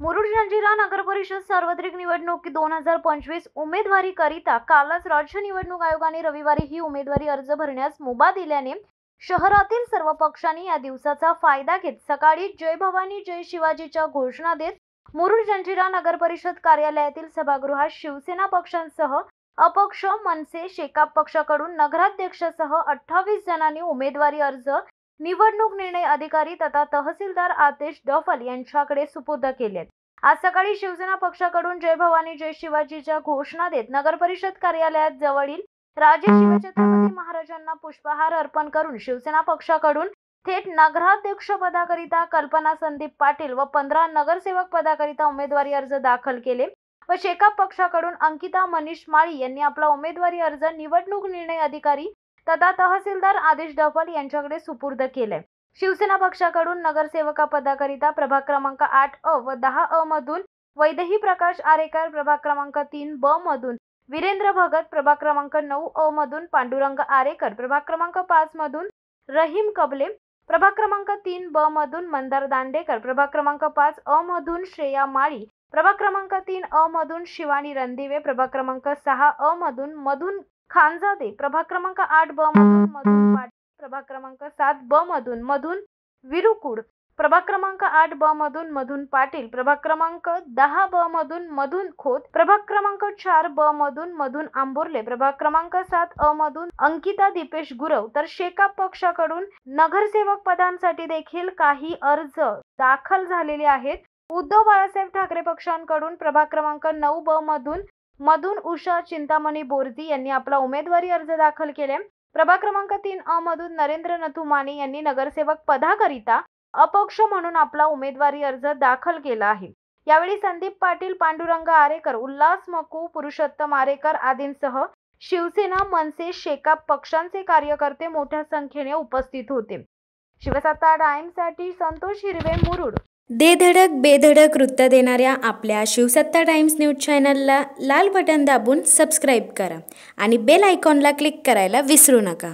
मुरुड जंजिरा नगर परिषद सार्वत्रिक निवडणूक 2025 उमेदवारीकरिता कालच राज्य निवडणूक आयोगाने रविवारी ही उमेदवारी अर्ज भरण्यास मुभा दिल्याने शहरातील सर्व पक्षांनी या दिवसाचा फायदा घेत सकाळी जय भवानी जय शिवाजीच्या घोषणा देत मुरुड जंजिरा नगर परिषद कार्यालयातील सभागृहात शिवसेना पक्षांसह अपक्ष, मनसे, शेकाप पक्षाकडून नगराध्यक्षासह 28 जणांनी उमेदवारी अर्ज निवडणूक निर्णय अधिकारी तथा तहसीलदार आतिश डफल यांच्याकडे सुपूर्द केलेत। आज सकाळी शिवसेना पक्षाकडून जय भवानी जय शिवाजीच्या घोषणा देत नगर परिषद कार्यालयात जवळील राजे शिवछत्रपती महाराजांना पुष्पहार अर्पण करून शिवसेना पक्षाकडून थेट नगराध्यक्ष पदाकरिता कल्पना संदीप पाटील व 15 नगरसेवक पदाकरिता उमेदवारी अर्ज दाखल केले व शेकाप पक्षाकडून अंकिता मनीष माळी यांनी आपला उमेदवारी अर्ज निवडणूक निर्णय अधिकारी तथा तहसीलदार आतिश डफल यांच्याकडे सुपूर्द केले। शिवसेना पक्षाकडून नगरसेवका पदाकरिता प्रभाग क्रमांक 8 व 10 मधून वैदेही प्रकाश आरेकर, प्रभाग क्रमांक 3 मधून वीरेंद्र भगत, प्रभाग क्रमांक 9 मधून पांडुरंग आरेकर, प्रभाग क्रमांक 5 मधून रहीम कबले, प्रभाग क्रमांक 3 मधून मंदार दांडेकर, प्रभाग क्रमांक 5 मधून श्रेया माळी, प्रभाग क्रमांक 3 मधून शिवानी रणदिवे, प्रभाग क्रमांक 6 मधून मधून खानजादे, प्रभाग क्रमांक 8 मधून मधून पाटील, प्रभाग क्रमांक 7 मधून मधून विरुकुड, प्रभाग क्रमांक 8 मधून मधून पाटील, प्रभाग क्रमांक 10 मधून मधून खोत, प्रभाग क्रमांक 4 मधून मधून आंबोर्ले, प्रभाग क्रमांक 7 मधून अंकिता दीपेश गुरव। तर शेकाप पक्षाकडून नगरसेवक पदांसाठी देखील काही अर्ज दाखल झालेले आहेत। उद्धव बाळासाहेब ठाकरे पक्षांकडून प्रभाग क्रमांक 9 मधून उषा चिंतामणी बोरजी यांनी आपला उमेदवारी अर्ज दाखल केले। प्रभाग क्रमांक 3 मधून नरेंद्र नथू माने यांनी नगरसेवक पदाकरिता अपक्ष म्हणून आपला उमेदवारी अर्ज दाखल केला आहे। यावेळी संदीप पाटील, पांडुरंग आरेकर, उल्हास मकू, पुरुषोत्तम आरेकर आदींसह शिवसेना, मनसे, शेकाप पक्षांचे कार्यकर्ते मोठ्या संख्येने उपस्थित होते। शिवसत्ता टाइम्ससाठी संतोष हिरवे, मुरुड। दे धडक बेधडक वृत्त देणाऱ्या आपल्या शिवसत्ता टाइम्स न्यूज चॅनलला लाल बटन दाबून सबस्क्राईब करा आणि बेल आयकॉनला क्लिक करायला विसरू नका।